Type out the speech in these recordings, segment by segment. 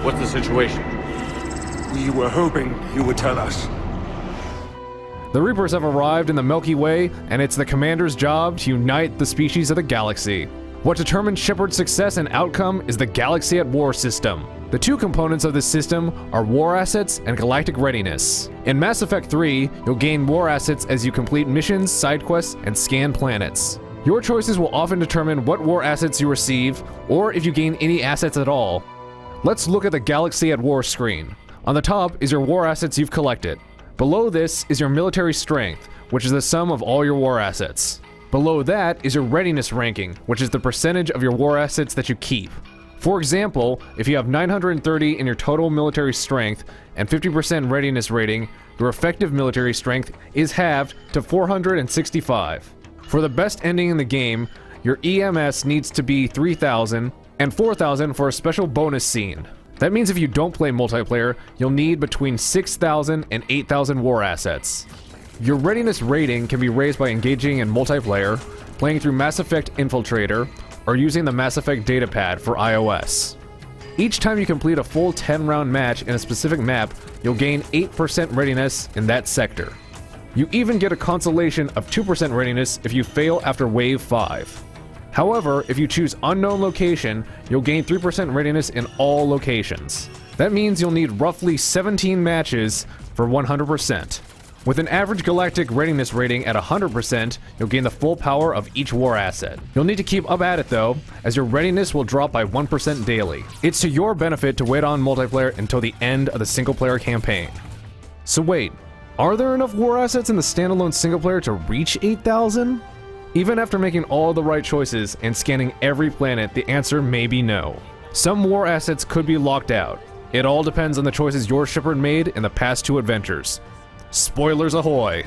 What's the situation? We were hoping you would tell us. The Reapers have arrived in the Milky Way, and it's the Commander's job to unite the species of the galaxy. What determines Shepard's success and outcome is the Galaxy at War system. The two components of this system are war assets and galactic readiness. In Mass Effect 3, you'll gain war assets as you complete missions, side quests, and scan planets. Your choices will often determine what war assets you receive, or if you gain any assets at all. Let's look at the Galaxy at War screen. On the top is your war assets you've collected. Below this is your military strength, which is the sum of all your war assets. Below that is your readiness ranking, which is the percentage of your war assets that you keep. For example, if you have 930 in your total military strength and 50% readiness rating, your effective military strength is halved to 465. For the best ending in the game, your EMS needs to be 3000 and 4000 for a special bonus scene. That means if you don't play multiplayer, you'll need between 6,000 and 8,000 war assets. Your readiness rating can be raised by engaging in multiplayer, playing through Mass Effect Infiltrator, or using the Mass Effect datapad for iOS. Each time you complete a full 10-round match in a specific map, you'll gain 8% readiness in that sector. You even get a consolation of 2% readiness if you fail after Wave 5. However, if you choose Unknown Location, you'll gain 3% readiness in all locations. That means you'll need roughly 17 matches for 100%. With an average galactic readiness rating at 100%, you'll gain the full power of each war asset. You'll need to keep up at it though, as your readiness will drop by 1% daily. It's to your benefit to wait on multiplayer until the end of the single-player campaign. So wait, are there enough war assets in the standalone single-player to reach 8,000? Even after making all the right choices and scanning every planet, the answer may be no. Some war assets could be locked out. It all depends on the choices your Shepard made in the past two adventures. Spoilers ahoy!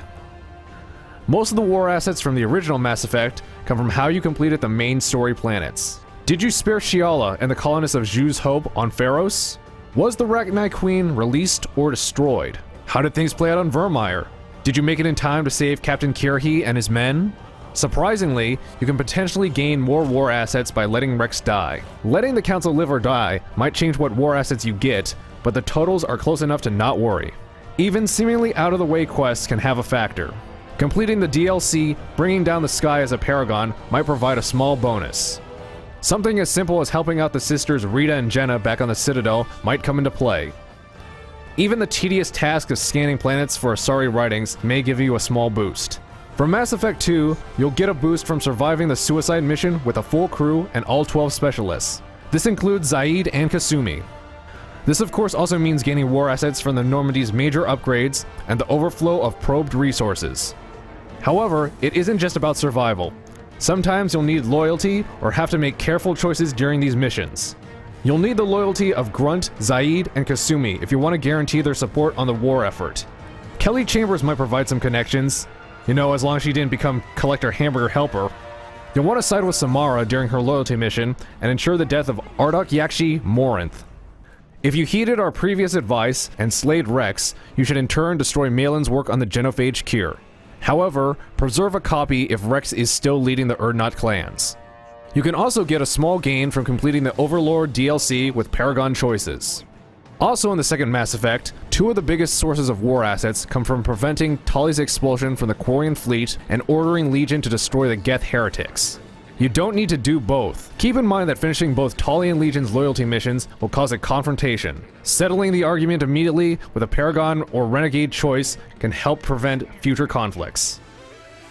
Most of the war assets from the original Mass Effect come from how you completed the main story planets. Did you spare Shiala and the colonists of Zhu's Hope on Pharos? Was the Rachni Queen released or destroyed? How did things play out on Vermeer? Did you make it in time to save Captain Kirhi and his men? Surprisingly, you can potentially gain more war assets by letting Rex die. Letting the Council live or die might change what war assets you get, but the totals are close enough to not worry. Even seemingly out-of-the-way quests can have a factor. Completing the DLC, Bringing Down the Sky as a Paragon, might provide a small bonus. Something as simple as helping out the sisters Rita and Jenna back on the Citadel might come into play. Even the tedious task of scanning planets for Asari writings may give you a small boost. For Mass Effect 2, you'll get a boost from surviving the suicide mission with a full crew and all 12 specialists. This includes Zaid and Kasumi. This of course also means gaining war assets from the Normandy's major upgrades and the overflow of probed resources. However, it isn't just about survival. Sometimes you'll need loyalty or have to make careful choices during these missions. You'll need the loyalty of Grunt, Zaid, and Kasumi if you want to guarantee their support on the war effort. Kelly Chambers might provide some connections. You know, as long as she didn't become Collector Hamburger Helper. You'll want to side with Samara during her loyalty mission and ensure the death of Ardok Yakshi Morinth. If you heeded our previous advice and slayed Rex, you should in turn destroy Malin's work on the Genophage cure. However, preserve a copy if Rex is still leading the Urdnot clans. You can also get a small gain from completing the Overlord DLC with Paragon choices. Also in the second Mass Effect, two of the biggest sources of war assets come from preventing Tali's expulsion from the Quarian fleet and ordering Legion to destroy the Geth heretics. You don't need to do both. Keep in mind that finishing both Tali and Legion's loyalty missions will cause a confrontation. Settling the argument immediately with a Paragon or Renegade choice can help prevent future conflicts.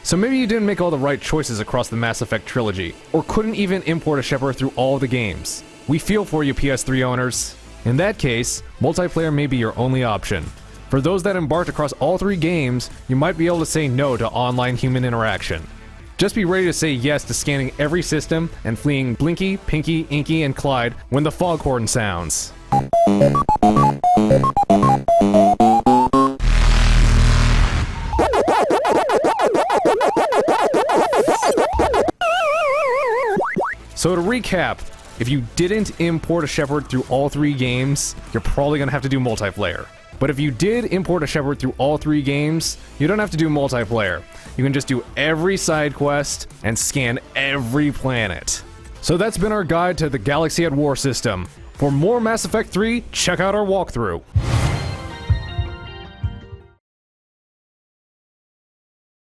So maybe you didn't make all the right choices across the Mass Effect trilogy, or couldn't even import a Shepard through all the games. We feel for you, PS3 owners. In that case, multiplayer may be your only option. For those that embarked across all three games, you might be able to say no to online human interaction. Just be ready to say yes to scanning every system and fleeing Blinky, Pinky, Inky, and Clyde when the foghorn sounds. So to recap, if you didn't import a Shepard through all three games, you're probably gonna have to do multiplayer. But if you did import a Shepard through all three games, you don't have to do multiplayer. You can just do every side quest and scan every planet. So that's been our guide to the Galaxy at War system. For more Mass Effect 3, check out our walkthrough.